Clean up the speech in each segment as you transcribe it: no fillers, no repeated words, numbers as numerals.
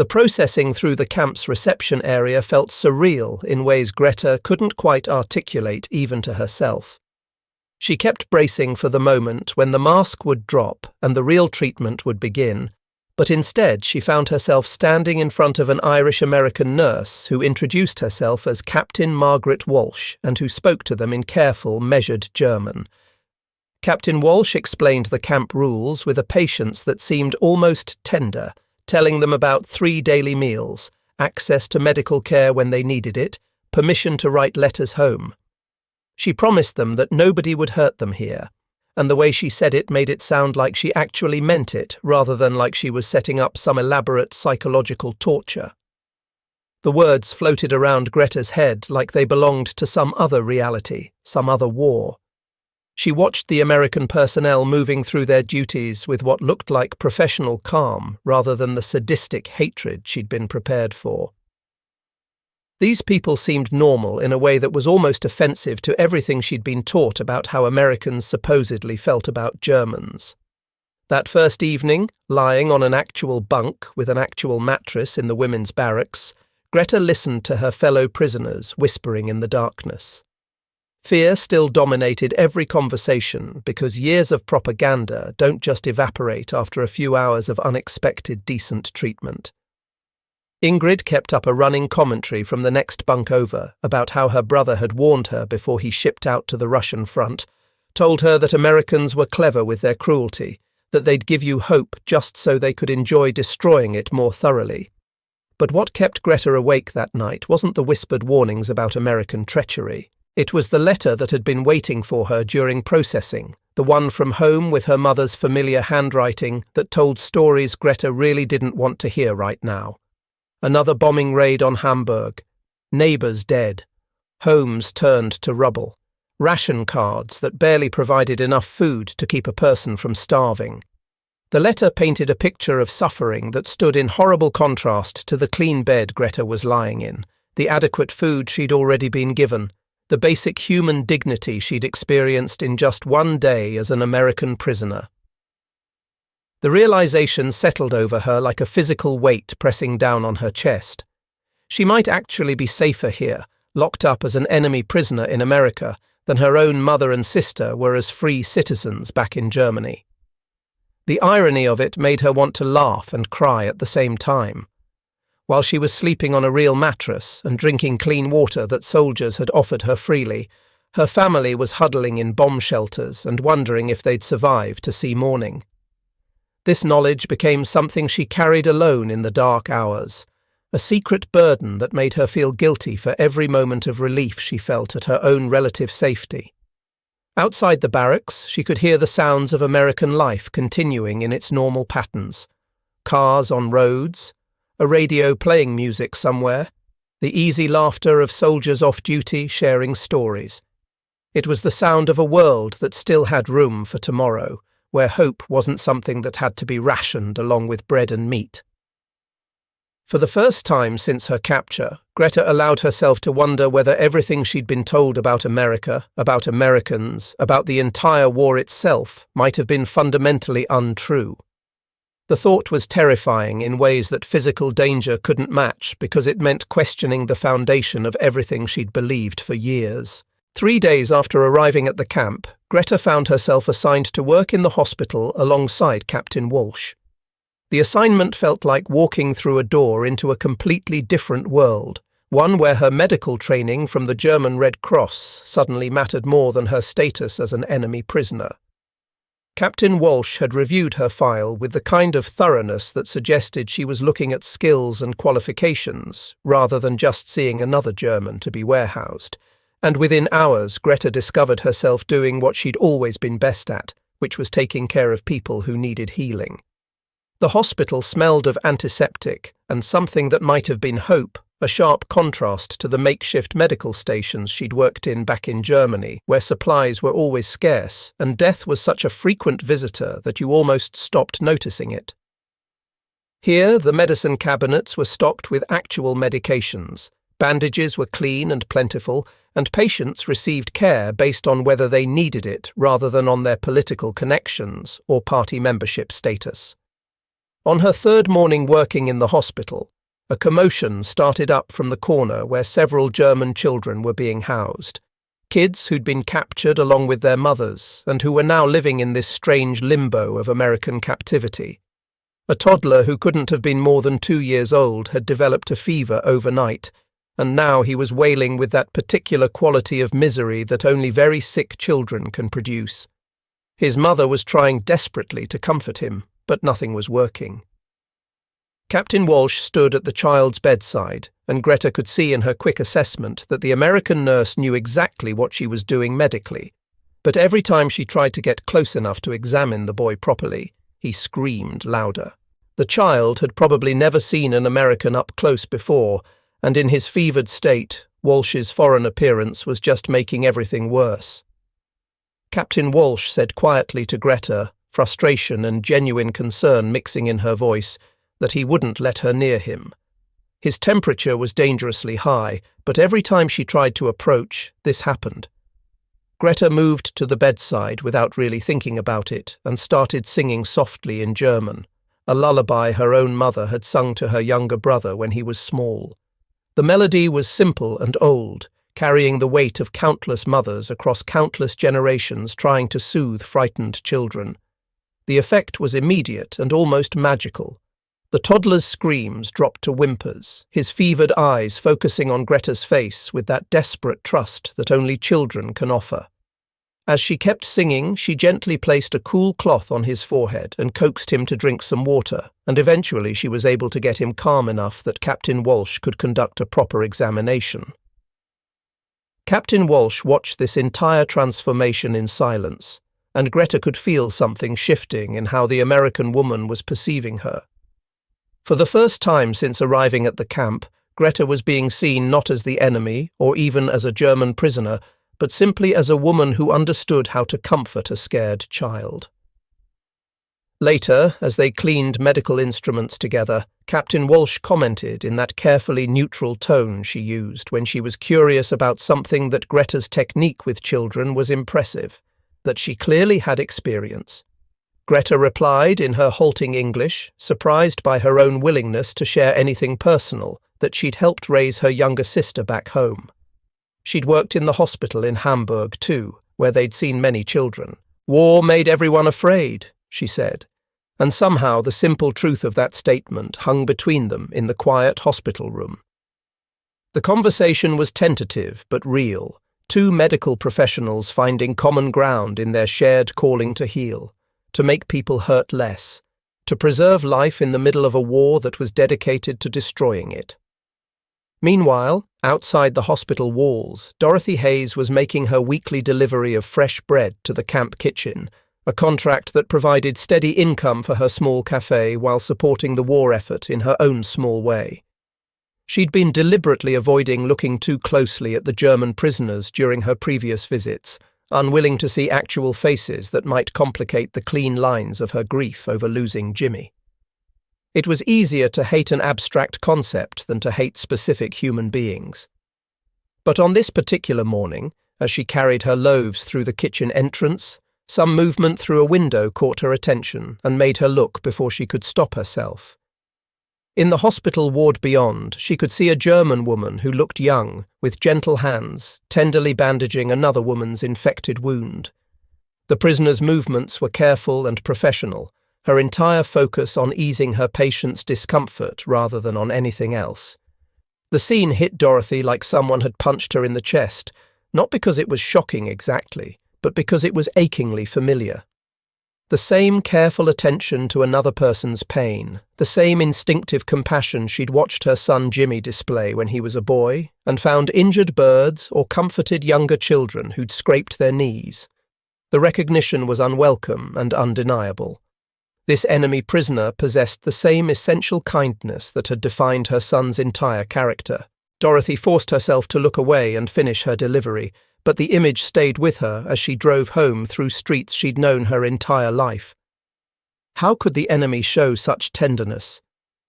The processing through the camp's reception area felt surreal in ways Greta couldn't quite articulate even to herself. She kept bracing for the moment when the mask would drop and the real treatment would begin, but instead she found herself standing in front of an Irish-American nurse who introduced herself as Captain Margaret Walsh and who spoke to them in careful, measured German. Captain Walsh explained the camp rules with a patience that seemed almost tender, telling them about 3 daily meals, access to medical care when they needed it, permission to write letters home. She promised them that nobody would hurt them here, and the way she said it made it sound like she actually meant it rather than like she was setting up some elaborate psychological torture. The words floated around Greta's head like they belonged to some other reality, some other war. She watched the American personnel moving through their duties with what looked like professional calm rather than the sadistic hatred she'd been prepared for. These people seemed normal in a way that was almost offensive to everything she'd been taught about how Americans supposedly felt about Germans. That first evening, lying on an actual bunk with an actual mattress in the women's barracks, Greta listened to her fellow prisoners whispering in the darkness. Fear still dominated every conversation because years of propaganda don't just evaporate after a few hours of unexpected decent treatment. Ingrid kept up a running commentary from the next bunk over about how her brother had warned her before he shipped out to the Russian front, told her that Americans were clever with their cruelty, that they'd give you hope just so they could enjoy destroying it more thoroughly. But what kept Greta awake that night wasn't the whispered warnings about American treachery. It was the letter that had been waiting for her during processing, the one from home with her mother's familiar handwriting that told stories Greta really didn't want to hear right now. Another bombing raid on Hamburg, neighbours dead, homes turned to rubble, ration cards that barely provided enough food to keep a person from starving. The letter painted a picture of suffering that stood in horrible contrast to the clean bed Greta was lying in, the adequate food she'd already been given, the basic human dignity she'd experienced in just 1 day as an American prisoner. The realization settled over her like a physical weight pressing down on her chest. She might actually be safer here, locked up as an enemy prisoner in America, than her own mother and sister were as free citizens back in Germany. The irony of it made her want to laugh and cry at the same time. While she was sleeping on a real mattress and drinking clean water that soldiers had offered her freely, her family was huddling in bomb shelters and wondering if they'd survive to see morning. This knowledge became something she carried alone in the dark hours, a secret burden that made her feel guilty for every moment of relief she felt at her own relative safety. Outside the barracks, she could hear the sounds of American life continuing in its normal patterns. Cars on roads, a radio playing music somewhere, the easy laughter of soldiers off duty sharing stories. It was the sound of a world that still had room for tomorrow, where hope wasn't something that had to be rationed along with bread and meat. For the first time since her capture, Greta allowed herself to wonder whether everything she'd been told about America, about Americans, about the entire war itself might have been fundamentally untrue. The thought was terrifying in ways that physical danger couldn't match because it meant questioning the foundation of everything she'd believed for years. 3 days after arriving at the camp, Greta found herself assigned to work in the hospital alongside Captain Walsh. The assignment felt like walking through a door into a completely different world, one where her medical training from the German Red Cross suddenly mattered more than her status as an enemy prisoner. Captain Walsh had reviewed her file with the kind of thoroughness that suggested she was looking at skills and qualifications, rather than just seeing another German to be warehoused. And within hours, Greta discovered herself doing what she'd always been best at, which was taking care of people who needed healing. The hospital smelled of antiseptic and something that might have been hope, a sharp contrast to the makeshift medical stations she'd worked in back in Germany, where supplies were always scarce and death was such a frequent visitor that you almost stopped noticing it. Here, the medicine cabinets were stocked with actual medications, bandages were clean and plentiful, and patients received care based on whether they needed it rather than on their political connections or party membership status. On her third morning working in the hospital, a commotion started up from the corner where several German children were being housed. Kids who'd been captured along with their mothers and who were now living in this strange limbo of American captivity. A toddler who couldn't have been more than 2 years old had developed a fever overnight, and now he was wailing with that particular quality of misery that only very sick children can produce. His mother was trying desperately to comfort him, but nothing was working. Captain Walsh stood at the child's bedside, and Greta could see in her quick assessment that the American nurse knew exactly what she was doing medically, but every time she tried to get close enough to examine the boy properly, he screamed louder. The child had probably never seen an American up close before, and in his fevered state, Walsh's foreign appearance was just making everything worse. Captain Walsh said quietly to Greta, frustration and genuine concern mixing in her voice, that he wouldn't let her near him. His temperature was dangerously high, but every time she tried to approach, this happened. Greta moved to the bedside without really thinking about it and started singing softly in German, a lullaby her own mother had sung to her younger brother when he was small. The melody was simple and old, carrying the weight of countless mothers across countless generations trying to soothe frightened children. The effect was immediate and almost magical. The toddler's screams dropped to whimpers, his fevered eyes focusing on Greta's face with that desperate trust that only children can offer. As she kept singing, she gently placed a cool cloth on his forehead and coaxed him to drink some water, and eventually she was able to get him calm enough that Captain Walsh could conduct a proper examination. Captain Walsh watched this entire transformation in silence, and Greta could feel something shifting in how the American woman was perceiving her. For the first time since arriving at the camp, Greta was being seen not as the enemy or even as a German prisoner, but simply as a woman who understood how to comfort a scared child. Later, as they cleaned medical instruments together, Captain Walsh commented in that carefully neutral tone she used when she was curious about something that Greta's technique with children was impressive, that she clearly had experience. Greta replied in her halting English, surprised by her own willingness to share anything personal, that she'd helped raise her younger sister back home. She'd worked in the hospital in Hamburg too, where they'd seen many children. War made everyone afraid, she said, and somehow the simple truth of that statement hung between them in the quiet hospital room. The conversation was tentative but real, two medical professionals finding common ground in their shared calling to heal, to make people hurt less, to preserve life in the middle of a war that was dedicated to destroying it. Meanwhile, outside the hospital walls, Dorothy Hayes was making her weekly delivery of fresh bread to the camp kitchen, a contract that provided steady income for her small cafe while supporting the war effort in her own small way. She'd been deliberately avoiding looking too closely at the German prisoners during her previous visits, unwilling to see actual faces that might complicate the clean lines of her grief over losing Jimmy. It was easier to hate an abstract concept than to hate specific human beings. But on this particular morning, as she carried her loaves through the kitchen entrance, some movement through a window caught her attention and made her look before she could stop herself. In the hospital ward beyond, she could see a German woman who looked young, with gentle hands, tenderly bandaging another woman's infected wound. The prisoner's movements were careful and professional, her entire focus on easing her patient's discomfort rather than on anything else. The scene hit Dorothy like someone had punched her in the chest, not because it was shocking exactly, but because it was achingly familiar. The same careful attention to another person's pain, the same instinctive compassion she'd watched her son Jimmy display when he was a boy, and found injured birds or comforted younger children who'd scraped their knees. The recognition was unwelcome and undeniable. This enemy prisoner possessed the same essential kindness that had defined her son's entire character. Dorothy forced herself to look away and finish her delivery, but the image stayed with her as she drove home through streets she'd known her entire life. How could the enemy show such tenderness?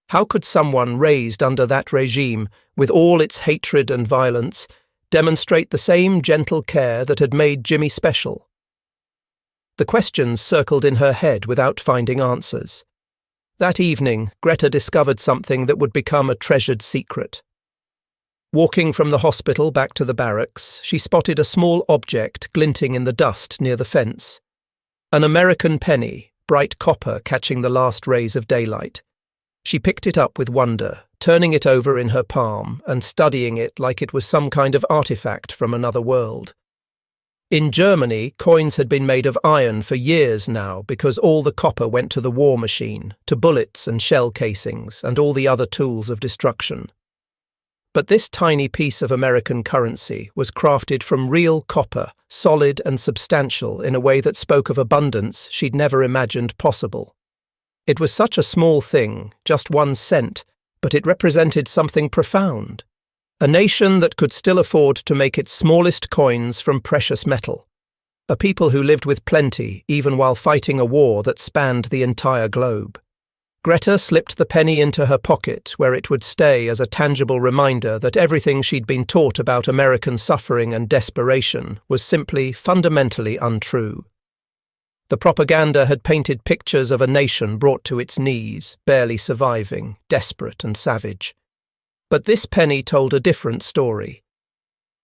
How could someone raised under that regime, with all its hatred and violence, demonstrate the same gentle care that had made Jimmy special? The questions circled in her head without finding answers. That evening, Greta discovered something that would become a treasured secret. Walking from the hospital back to the barracks, she spotted a small object glinting in the dust near the fence. An American penny, bright copper catching the last rays of daylight. She picked it up with wonder, turning it over in her palm and studying it like it was some kind of artifact from another world. In Germany, coins had been made of iron for years now because all the copper went to the war machine, to bullets and shell casings and all the other tools of destruction. But this tiny piece of American currency was crafted from real copper, solid and substantial in a way that spoke of abundance she'd never imagined possible. It was such a small thing, just 1 cent, but it represented something profound. A nation that could still afford to make its smallest coins from precious metal. A people who lived with plenty even while fighting a war that spanned the entire globe. Greta slipped the penny into her pocket where it would stay as a tangible reminder that everything she'd been taught about American suffering and desperation was simply fundamentally untrue. The propaganda had painted pictures of a nation brought to its knees, barely surviving, desperate and savage. But this penny told a different story.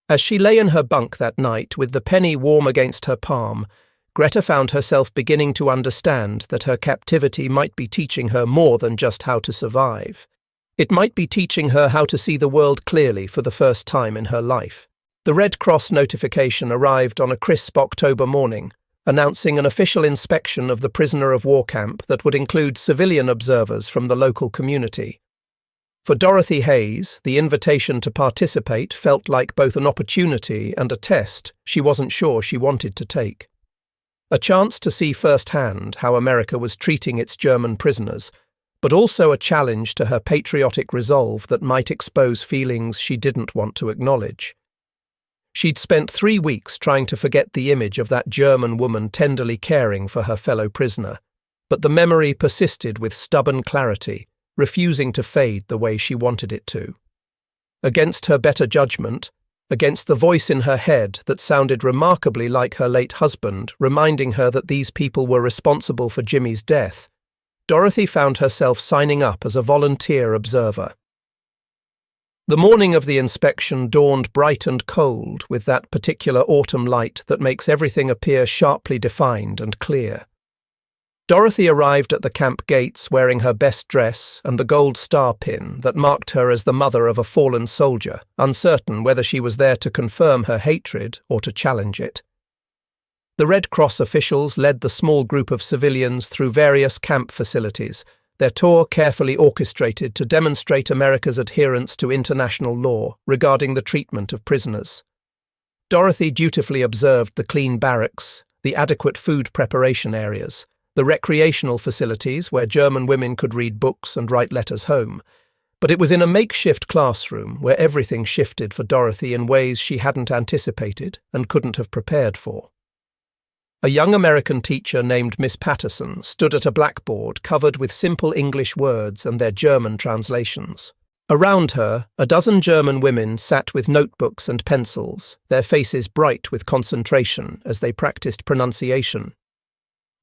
As she lay in her bunk that night with the penny warm against her palm, Greta found herself beginning to understand that her captivity might be teaching her more than just how to survive. It might be teaching her how to see the world clearly for the first time in her life. The Red Cross notification arrived on a crisp October morning, announcing an official inspection of the prisoner of war camp that would include civilian observers from the local community. For Dorothy Hayes, the invitation to participate felt like both an opportunity and a test she wasn't sure she wanted to take. A chance to see firsthand how America was treating its German prisoners, but also a challenge to her patriotic resolve that might expose feelings she didn't want to acknowledge. She'd spent 3 weeks trying to forget the image of that German woman tenderly caring for her fellow prisoner, but the memory persisted with stubborn clarity, refusing to fade the way she wanted it to. Against her better judgment, against the voice in her head that sounded remarkably like her late husband, reminding her that these people were responsible for Jimmy's death, Dorothy found herself signing up as a volunteer observer. The morning of the inspection dawned bright and cold with that particular autumn light that makes everything appear sharply defined and clear. Dorothy arrived at the camp gates wearing her best dress and the gold star pin that marked her as the mother of a fallen soldier, uncertain whether she was there to confirm her hatred or to challenge it. The Red Cross officials led the small group of civilians through various camp facilities, their tour carefully orchestrated to demonstrate America's adherence to international law regarding the treatment of prisoners. Dorothy dutifully observed the clean barracks, the adequate food preparation areas, the recreational facilities where German women could read books and write letters home. But it was in a makeshift classroom where everything shifted for Dorothy in ways she hadn't anticipated and couldn't have prepared for. A young American teacher named Miss Patterson stood at a blackboard covered with simple English words and their German translations. Around her, a dozen German women sat with notebooks and pencils, their faces bright with concentration as they practiced pronunciation.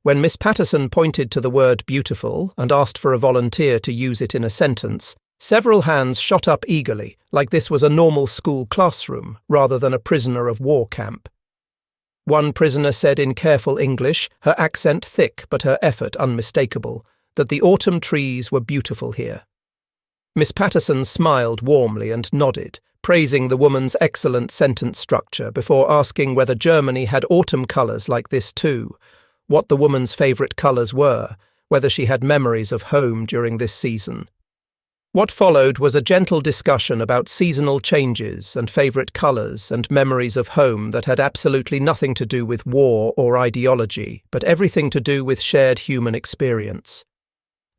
When Miss Patterson pointed to the word beautiful and asked for a volunteer to use it in a sentence, several hands shot up eagerly, like this was a normal school classroom rather than a prisoner of war camp. One prisoner said in careful English, her accent thick but her effort unmistakable, that the autumn trees were beautiful here. Miss Patterson smiled warmly and nodded, praising the woman's excellent sentence structure before asking whether Germany had autumn colours like this too, what the woman's favourite colours were, whether she had memories of home during this season. What followed was a gentle discussion about seasonal changes and favourite colours and memories of home that had absolutely nothing to do with war or ideology, but everything to do with shared human experience.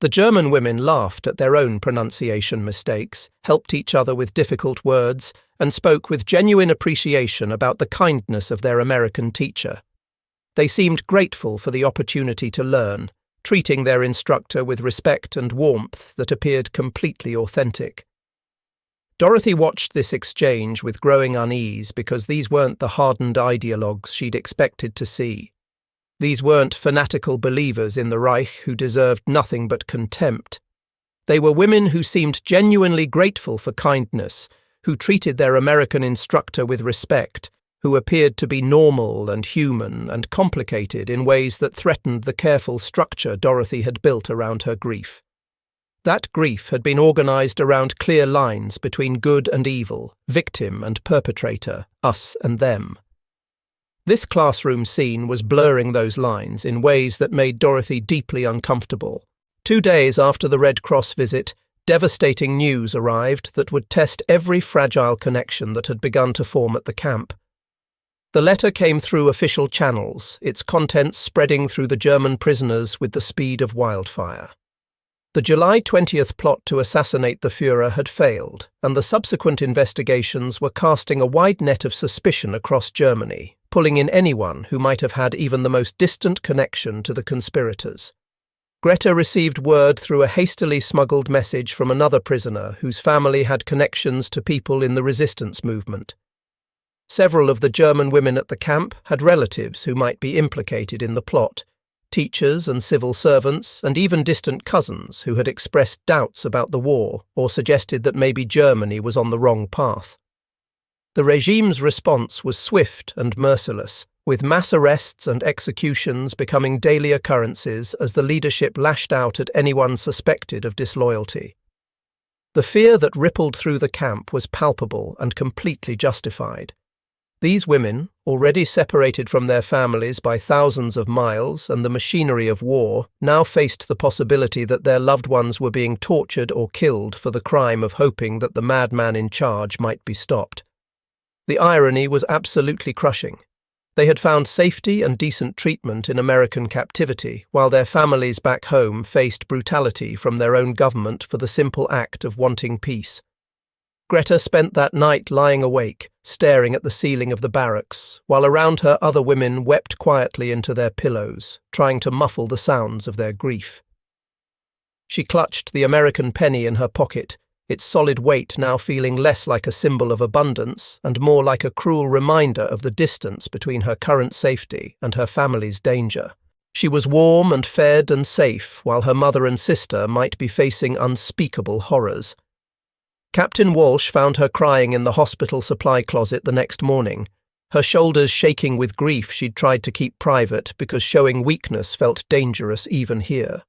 The German women laughed at their own pronunciation mistakes, helped each other with difficult words, and spoke with genuine appreciation about the kindness of their American teacher. They seemed grateful for the opportunity to learn, treating their instructor with respect and warmth that appeared completely authentic. Dorothy watched this exchange with growing unease because these weren't the hardened ideologues she'd expected to see. These weren't fanatical believers in the Reich who deserved nothing but contempt. They were women who seemed genuinely grateful for kindness, who treated their American instructor with respect, who appeared to be normal and human and complicated in ways that threatened the careful structure Dorothy had built around her grief. That grief had been organized around clear lines between good and evil, victim and perpetrator, us and them. This classroom scene was blurring those lines in ways that made Dorothy deeply uncomfortable. 2 days after the Red Cross visit, devastating news arrived that would test every fragile connection that had begun to form at the camp. The letter came through official channels, its contents spreading through the German prisoners with the speed of wildfire. The July 20th plot to assassinate the Führer had failed, and the subsequent investigations were casting a wide net of suspicion across Germany, pulling in anyone who might have had even the most distant connection to the conspirators. Greta received word through a hastily smuggled message from another prisoner whose family had connections to people in the resistance movement. Several of the German women at the camp had relatives who might be implicated in the plot, teachers and civil servants, and even distant cousins who had expressed doubts about the war or suggested that maybe Germany was on the wrong path. The regime's response was swift and merciless, with mass arrests and executions becoming daily occurrences as the leadership lashed out at anyone suspected of disloyalty. The fear that rippled through the camp was palpable and completely justified. These women, already separated from their families by thousands of miles and the machinery of war, now faced the possibility that their loved ones were being tortured or killed for the crime of hoping that the madman in charge might be stopped. The irony was absolutely crushing. They had found safety and decent treatment in American captivity, while their families back home faced brutality from their own government for the simple act of wanting peace. Greta spent that night lying awake, staring at the ceiling of the barracks, while around her other women wept quietly into their pillows, trying to muffle the sounds of their grief. She clutched the American penny in her pocket, its solid weight now feeling less like a symbol of abundance and more like a cruel reminder of the distance between her current safety and her family's danger. She was warm and fed and safe, while her mother and sister might be facing unspeakable horrors. Captain Walsh found her crying in the hospital supply closet the next morning, her shoulders shaking with grief she'd tried to keep private because showing weakness felt dangerous even here.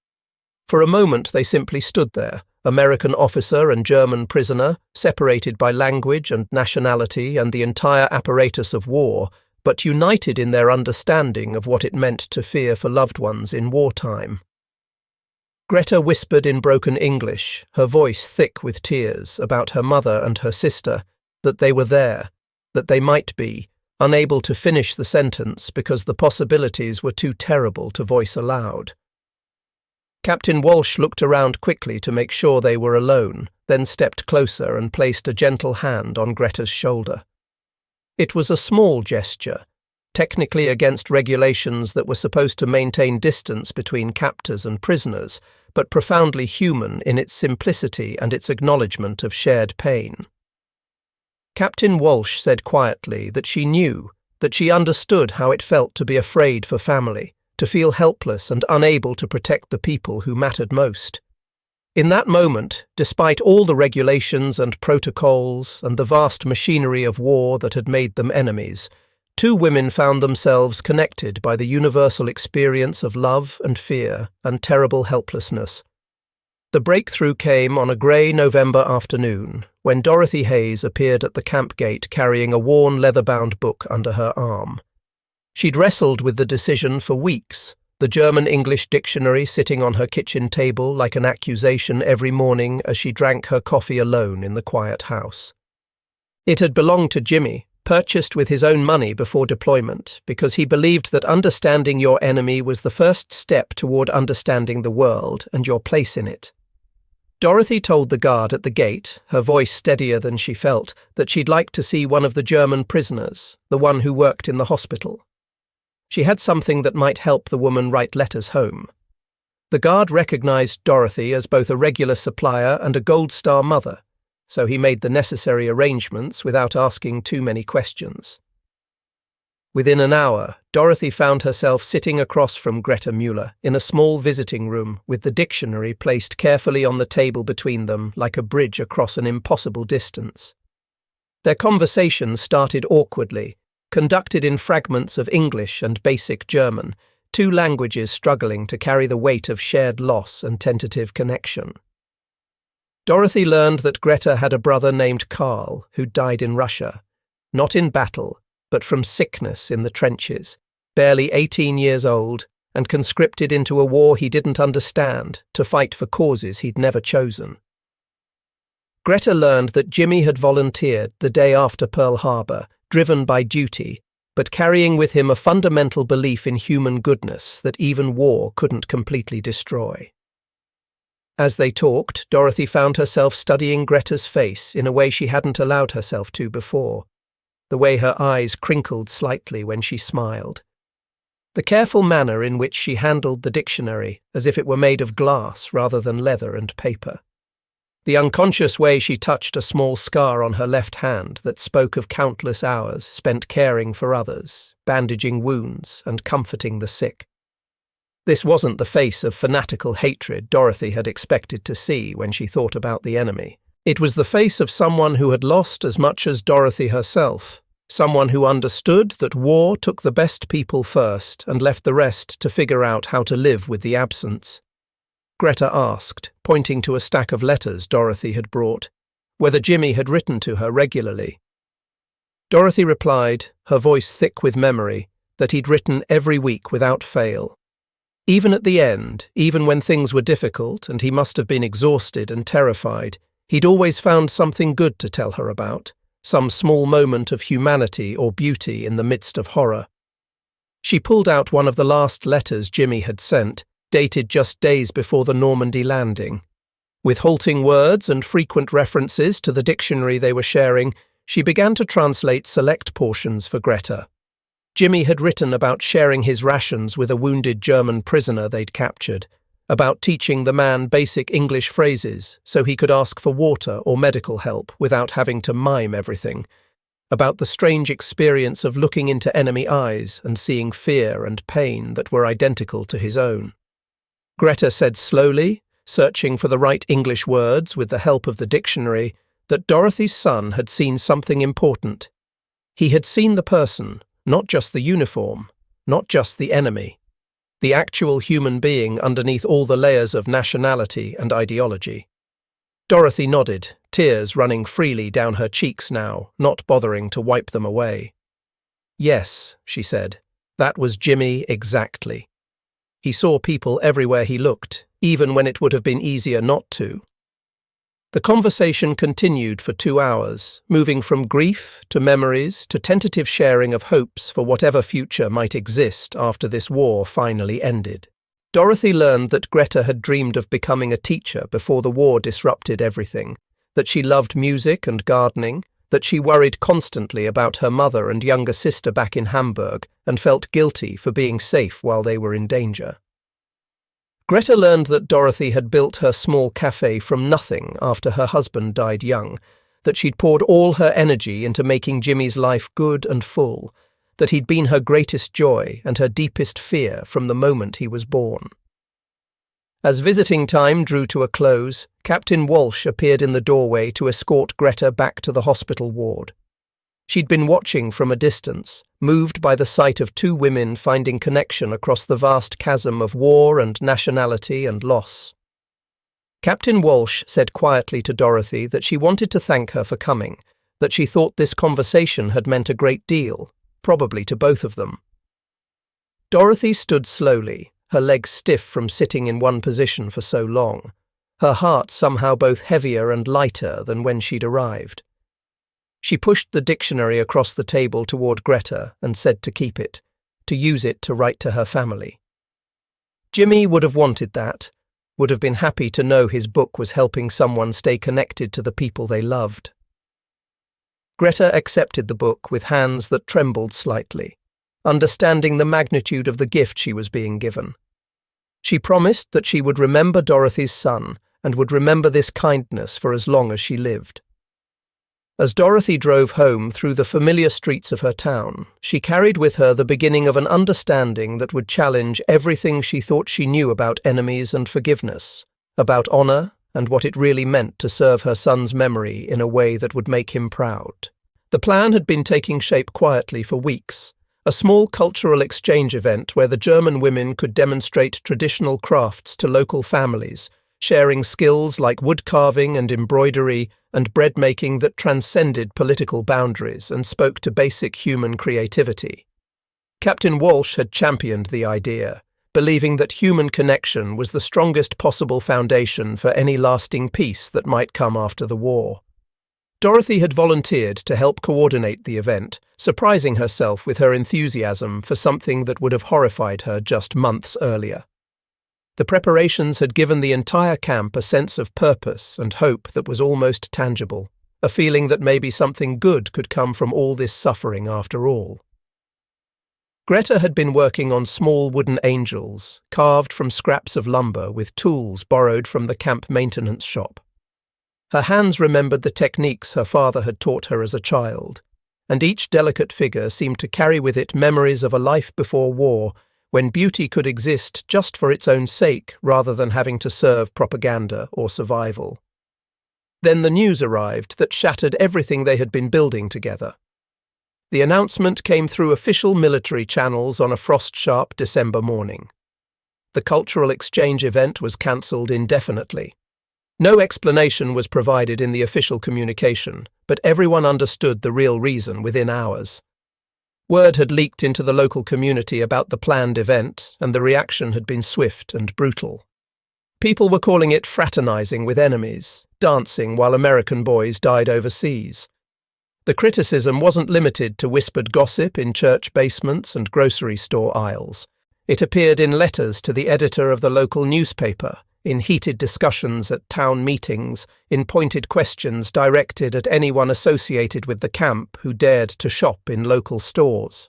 For a moment they simply stood there, American officer and German prisoner, separated by language and nationality and the entire apparatus of war, but united in their understanding of what it meant to fear for loved ones in wartime. Greta whispered in broken English, her voice thick with tears, about her mother and her sister, that they were there, that they might be, unable to finish the sentence because the possibilities were too terrible to voice aloud. Captain Walsh looked around quickly to make sure they were alone, then stepped closer and placed a gentle hand on Greta's shoulder. It was a small gesture, technically against regulations that were supposed to maintain distance between captors and prisoners, but profoundly human in its simplicity and its acknowledgement of shared pain. Captain Walsh said quietly that she knew, that she understood how it felt to be afraid for family, to feel helpless and unable to protect the people who mattered most. In that moment, despite all the regulations and protocols and the vast machinery of war that had made them enemies, 2 women found themselves connected by the universal experience of love and fear and terrible helplessness. The breakthrough came on a grey November afternoon, when Dorothy Hayes appeared at the camp gate carrying a worn leather-bound book under her arm. She'd wrestled with the decision for weeks, the German-English dictionary sitting on her kitchen table like an accusation every morning as she drank her coffee alone in the quiet house. It had belonged to Jimmy, purchased with his own money before deployment, because he believed that understanding your enemy was the first step toward understanding the world and your place in it. Dorothy told the guard at the gate, her voice steadier than she felt, that she'd like to see one of the German prisoners, the one who worked in the hospital. She had something that might help the woman write letters home. The guard recognized Dorothy as both a regular supplier and a Gold Star mother, so he made the necessary arrangements without asking too many questions. Within an hour, Dorothy found herself sitting across from Greta Mueller in a small visiting room with the dictionary placed carefully on the table between them like a bridge across an impossible distance. Their conversation started awkwardly, conducted in fragments of English and basic German, two languages struggling to carry the weight of shared loss and tentative connection. Dorothy learned that Greta had a brother named Karl who died in Russia, not in battle, but from sickness in the trenches, barely 18 years old and conscripted into a war he didn't understand to fight for causes he'd never chosen. Greta learned that Jimmy had volunteered the day after Pearl Harbor, driven by duty, but carrying with him a fundamental belief in human goodness that even war couldn't completely destroy. As they talked, Dorothy found herself studying Greta's face in a way she hadn't allowed herself to before, the way her eyes crinkled slightly when she smiled, the careful manner in which she handled the dictionary as if it were made of glass rather than leather and paper, the unconscious way she touched a small scar on her left hand that spoke of countless hours spent caring for others, bandaging wounds and comforting the sick. This wasn't the face of fanatical hatred Dorothy had expected to see when she thought about the enemy. It was the face of someone who had lost as much as Dorothy herself, someone who understood that war took the best people first and left the rest to figure out how to live with the absence. Greta asked, pointing to a stack of letters Dorothy had brought, whether Jimmy had written to her regularly. Dorothy replied, her voice thick with memory, that he'd written every week without fail. Even at the end, even when things were difficult and he must have been exhausted and terrified, he'd always found something good to tell her about, some small moment of humanity or beauty in the midst of horror. She pulled out one of the last letters Jimmy had sent, dated just days before the Normandy landing. With halting words and frequent references to the dictionary they were sharing, she began to translate select portions for Greta. Jimmy had written about sharing his rations with a wounded German prisoner they'd captured, about teaching the man basic English phrases so he could ask for water or medical help without having to mime everything, about the strange experience of looking into enemy eyes and seeing fear and pain that were identical to his own. Greta said slowly, searching for the right English words with the help of the dictionary, that Dorothy's son had seen something important. He had seen the person, not just the uniform, not just the enemy, the actual human being underneath all the layers of nationality and ideology. Dorothy nodded, tears running freely down her cheeks now, not bothering to wipe them away. Yes, she said, that was Jimmy exactly. He saw people everywhere he looked, even when it would have been easier not to. The conversation continued for 2 hours, moving from grief to memories to tentative sharing of hopes for whatever future might exist after this war finally ended. Dorothy learned that Greta had dreamed of becoming a teacher before the war disrupted everything, that she loved music and gardening, that she worried constantly about her mother and younger sister back in Hamburg and felt guilty for being safe while they were in danger. Greta learned that Dorothy had built her small cafe from nothing after her husband died young, that she'd poured all her energy into making Jimmy's life good and full, that he'd been her greatest joy and her deepest fear from the moment he was born. As visiting time drew to a close, Captain Walsh appeared in the doorway to escort Greta back to the hospital ward. She'd been watching from a distance, moved by the sight of two women finding connection across the vast chasm of war and nationality and loss. Captain Walsh said quietly to Dorothy that she wanted to thank her for coming, that she thought this conversation had meant a great deal, probably to both of them. Dorothy stood slowly, her legs stiff from sitting in one position for so long, her heart somehow both heavier and lighter than when she'd arrived. She pushed the dictionary across the table toward Greta and said to keep it, to use it to write to her family. Jimmy would have wanted that, would have been happy to know his book was helping someone stay connected to the people they loved. Greta accepted the book with hands that trembled slightly, understanding the magnitude of the gift she was being given. She promised that she would remember Dorothy's son and would remember this kindness for as long as she lived. As Dorothy drove home through the familiar streets of her town, she carried with her the beginning of an understanding that would challenge everything she thought she knew about enemies and forgiveness, about honor and what it really meant to serve her son's memory in a way that would make him proud. The plan had been taking shape quietly for weeks, a small cultural exchange event where the German women could demonstrate traditional crafts to local families, sharing skills like wood carving and embroidery and bread making that transcended political boundaries and spoke to basic human creativity. Captain Walsh had championed the idea, believing that human connection was the strongest possible foundation for any lasting peace that might come after the war. Dorothy had volunteered to help coordinate the event, surprising herself with her enthusiasm for something that would have horrified her just months earlier. The preparations had given the entire camp a sense of purpose and hope that was almost tangible, a feeling that maybe something good could come from all this suffering after all. Greta had been working on small wooden angels, carved from scraps of lumber with tools borrowed from the camp maintenance shop. Her hands remembered the techniques her father had taught her as a child, and each delicate figure seemed to carry with it memories of a life before war, when beauty could exist just for its own sake rather than having to serve propaganda or survival. Then the news arrived that shattered everything they had been building together. The announcement came through official military channels on a frost-sharp December morning. The cultural exchange event was cancelled indefinitely. No explanation was provided in the official communication, but everyone understood the real reason within hours. Word had leaked into the local community about the planned event, and the reaction had been swift and brutal. People were calling it fraternizing with enemies, dancing while American boys died overseas. The criticism wasn't limited to whispered gossip in church basements and grocery store aisles. It appeared in letters to the editor of the local newspaper, in heated discussions at town meetings, in pointed questions directed at anyone associated with the camp who dared to shop in local stores.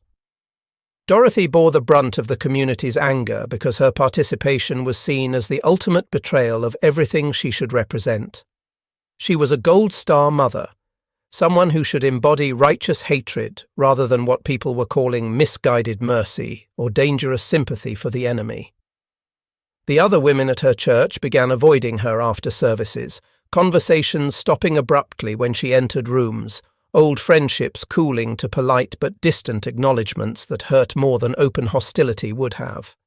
Dorothy bore the brunt of the community's anger because her participation was seen as the ultimate betrayal of everything she should represent. She was a gold star mother, someone who should embody righteous hatred rather than what people were calling misguided mercy or dangerous sympathy for the enemy. The other women at her church began avoiding her after services, conversations stopping abruptly when she entered rooms, old friendships cooling to polite but distant acknowledgements that hurt more than open hostility would have.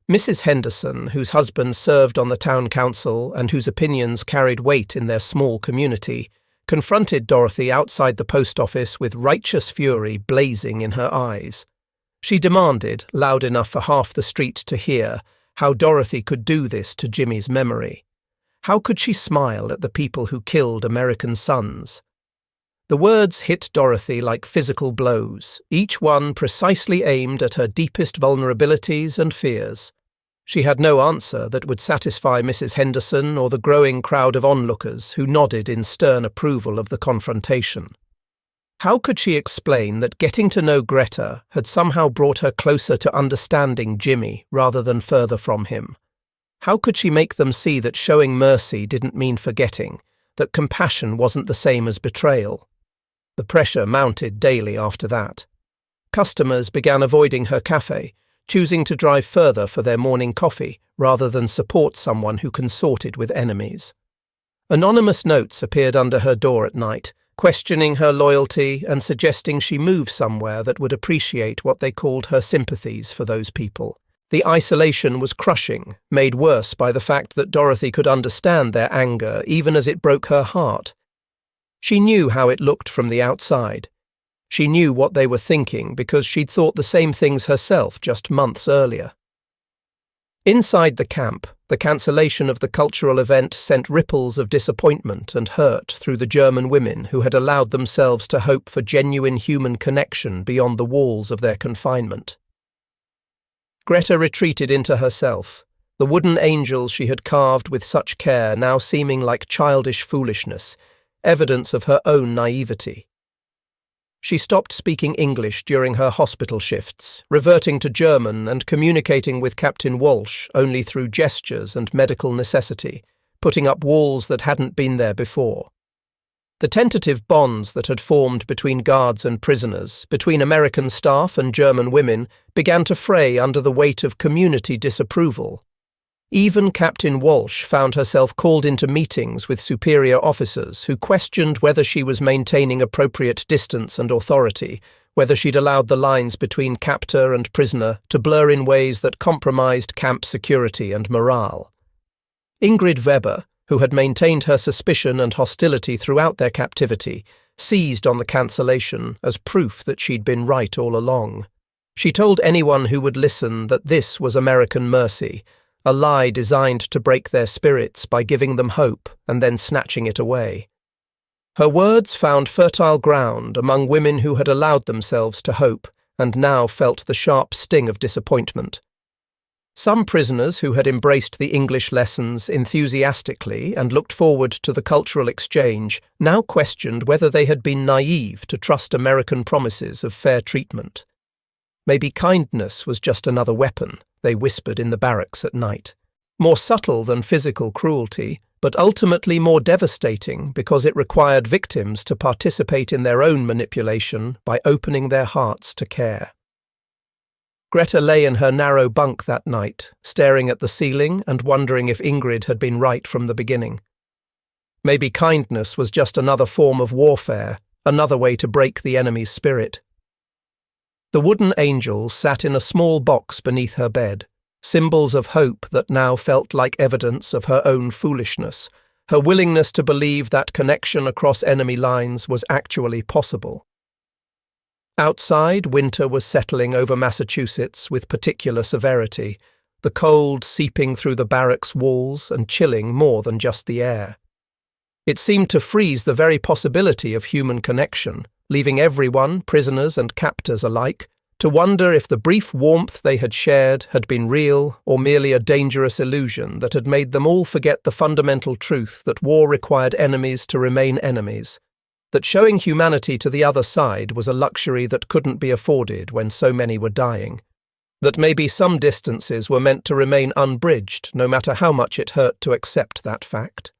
Mrs. Henderson, whose husband served on the town council and whose opinions carried weight in their small community, confronted Dorothy outside the post office with righteous fury blazing in her eyes. She demanded, loud enough for half the street to hear, how Dorothy could do this to Jimmy's memory. How could she smile at the people who killed American sons? The words hit Dorothy like physical blows, each one precisely aimed at her deepest vulnerabilities and fears. She had no answer that would satisfy Mrs. Henderson or the growing crowd of onlookers who nodded in stern approval of the confrontation. How could she explain that getting to know Greta had somehow brought her closer to understanding Jimmy rather than further from him? How could she make them see that showing mercy didn't mean forgetting, that compassion wasn't the same as betrayal? The pressure mounted daily after that. Customers began avoiding her cafe, choosing to drive further for their morning coffee rather than support someone who consorted with enemies. Anonymous notes appeared under her door at night, questioning her loyalty and suggesting she move somewhere that would appreciate what they called her sympathies for those people. The isolation was crushing, made worse by the fact that Dorothy could understand their anger even as it broke her heart. She knew how it looked from the outside. She knew what they were thinking because she'd thought the same things herself just months earlier. Inside the camp, the cancellation of the cultural event sent ripples of disappointment and hurt through the German women who had allowed themselves to hope for genuine human connection beyond the walls of their confinement. Greta retreated into herself, the wooden angels she had carved with such care now seeming like childish foolishness, evidence of her own naivety. She stopped speaking English during her hospital shifts, reverting to German and communicating with Captain Walsh only through gestures and medical necessity, putting up walls that hadn't been there before. The tentative bonds that had formed between guards and prisoners, between American staff and German women, began to fray under the weight of community disapproval. Even Captain Walsh found herself called into meetings with superior officers who questioned whether she was maintaining appropriate distance and authority, whether she'd allowed the lines between captor and prisoner to blur in ways that compromised camp security and morale. Ingrid Weber, who had maintained her suspicion and hostility throughout their captivity, seized on the cancellation as proof that she'd been right all along. She told anyone who would listen that this was American mercy, a lie designed to break their spirits by giving them hope and then snatching it away. Her words found fertile ground among women who had allowed themselves to hope and now felt the sharp sting of disappointment. Some prisoners who had embraced the English lessons enthusiastically and looked forward to the cultural exchange now questioned whether they had been naive to trust American promises of fair treatment. Maybe kindness was just another weapon, they whispered in the barracks at night. More subtle than physical cruelty, but ultimately more devastating because it required victims to participate in their own manipulation by opening their hearts to care. Greta lay in her narrow bunk that night, staring at the ceiling and wondering if Ingrid had been right from the beginning. Maybe kindness was just another form of warfare, another way to break the enemy's spirit. The wooden angels sat in a small box beneath her bed, symbols of hope that now felt like evidence of her own foolishness, her willingness to believe that connection across enemy lines was actually possible. Outside, winter was settling over Massachusetts with particular severity, the cold seeping through the barracks walls and chilling more than just the air. It seemed to freeze the very possibility of human connection, leaving everyone, prisoners and captors alike, to wonder if the brief warmth they had shared had been real or merely a dangerous illusion that had made them all forget the fundamental truth that war required enemies to remain enemies, that showing humanity to the other side was a luxury that couldn't be afforded when so many were dying, that maybe some distances were meant to remain unbridged no matter how much it hurt to accept that fact.